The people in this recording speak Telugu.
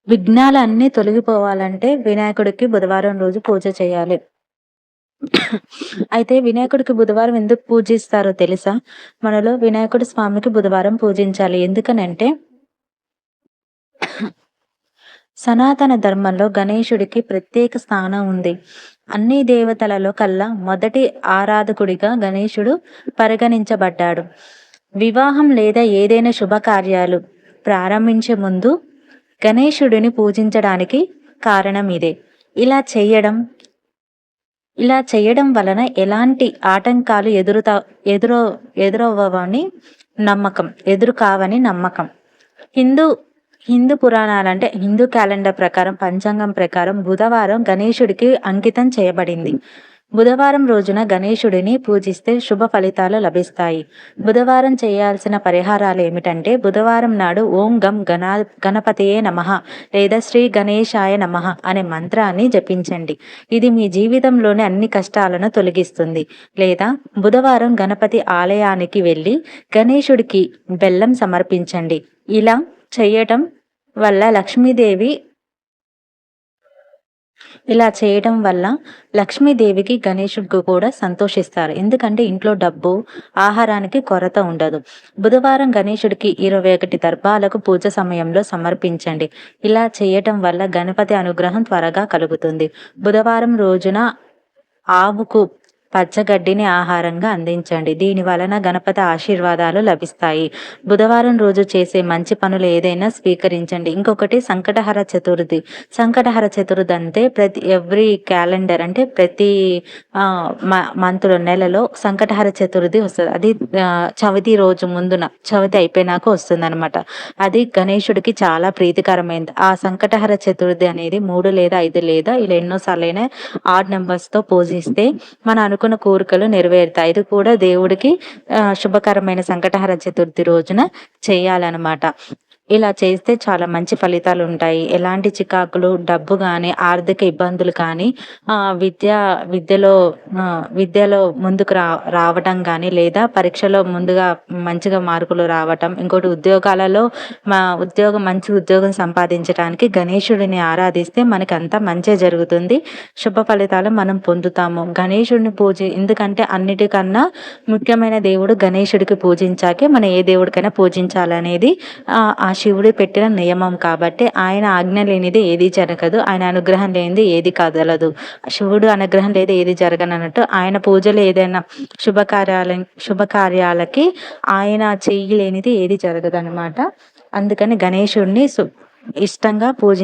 విఘ్నాలన్నీ తొలగిపోవాలంటే వినాయకుడికి బుధవారం రోజు పూజ చేయాలి. అయితే వినాయకుడికి బుధవారం ఎందుకు పూజిస్తారో తెలుసా? మనలో వినాయకుడి స్వామికి బుధవారం పూజించాలి. ఎందుకనంటే సనాతన ధర్మంలో గణేశుడికి ప్రత్యేక స్థానం ఉంది. అన్ని దేవతలలో కల్లా మొదటి ఆరాధకుడిగా గణేశుడు పరిగణించబడ్డాడు. వివాహం లేదా ఏదైనా శుభకార్యాలు ప్రారంభించే ముందు గణేశుడిని పూజించడానికి కారణం ఇదే. ఇలా చేయడం ఇలా చేయడం వలన ఎలాంటి ఆటంకాలు ఎదురు ఎదురవ్వవని ఎదురు కావని నమ్మకం. హిందూ హిందూ పురాణాలంటే హిందూ క్యాలెండర్ ప్రకారం పంచాంగం ప్రకారం బుధవారం గణేశుడికి అంకితం చేయబడింది. బుధవారం రోజున గణేశుడిని పూజిస్తే శుభ ఫలితాలు లభిస్తాయి. బుధవారం చేయాల్సిన పరిహారాలు ఏమిటంటే బుధవారం నాడు ఓం గం గణపతియే నమః లేదా శ్రీ గణేశాయ నమః అనే మంత్రాన్ని జపించండి. ఇది మీ జీవితంలోని అన్ని కష్టాలను తొలగిస్తుంది. లేదా బుధవారం గణపతి ఆలయానికి వెళ్ళి గణేశుడికి బెల్లం సమర్పించండి. ఇలా చేయటం వల్ల లక్ష్మీదేవికి గణేశుడికి కూడా సంతోషిస్తారు. ఎందుకంటే ఇంట్లో డబ్బు ఆహారానికి కొరత ఉండదు. బుధవారం గణేశుడికి 21 దర్భాలకు పూజ సమయంలో సమర్పించండి. ఇలా చేయటం వల్ల గణపతి అనుగ్రహం త్వరగా కలుగుతుంది. బుధవారం రోజున ఆవుకు పచ్చగడ్డిని ఆహారంగా అందించండి. దీని వలన గణపతి ఆశీర్వాదాలు లభిస్తాయి. బుధవారం రోజు చేసే మంచి పనులు ఏదైనా స్వీకరించండి. ఇంకొకటి సంకటహర చతుర్థి. సంకటహర చతుర్థి అంటే ఎవ్రీ క్యాలెండర్ అంటే ప్రతి మంత్లో నెలలో సంకటహర చతుర్థి వస్తుంది. అది చవితి రోజు ముందున చవితి అయిపోయినాక వస్తుంది అనమాట. అది గణేశుడికి చాలా ప్రీతికరమైనది. ఆ సంకటహర చతుర్థి అనేది 3 లేదా 5 లేదా ఇలా ఎన్నోసార్లైనా ఆడ్ నెంబర్స్తో పూజిస్తే మన అనుకున్న కోరికలు నెరవేరుతాయి. ఇది కూడా దేవుడికి శుభకరమైన సంకటహర చతుర్థి రోజున చేయాలన్నమాట. ఇలా చేస్తే చాలా మంచి ఫలితాలు ఉంటాయి. ఎలాంటి చికాకులు, డబ్బు కానీ, ఆర్థిక ఇబ్బందులు కానీ, విద్యలో ముందుకు రావటం కానీ, లేదా పరీక్షలో ముందుగా మంచిగా మార్కులు రావటం, ఇంకోటి ఉద్యోగాలలో మంచి ఉద్యోగం సంపాదించడానికి గణేశుడిని ఆరాధిస్తే మనకి అంతా మంచి జరుగుతుంది. శుభ ఫలితాలు మనం పొందుతాము. గణేశుడిని ఎందుకంటే అన్నిటికన్నా ముఖ్యమైన దేవుడు గణేశుడికి పూజించాకే మనం ఏ దేవుడికైనా పూజించాలనేది ఆ శివుడు పెట్టిన నియమం. కాబట్టి ఆయన ఆజ్ఞ లేనిది ఏది జరగదు, ఆయన అనుగ్రహం లేనిది ఏది కదలదు. శివుడు అనుగ్రహం లేదు ఏది జరగనన్నట్టు ఆయన పూజలు ఏదైనా శుభకార్యాలకి ఆయన చేయలేనిది ఏది జరగదు అనమాట. అందుకని గణేశుడిని ఇష్టంగా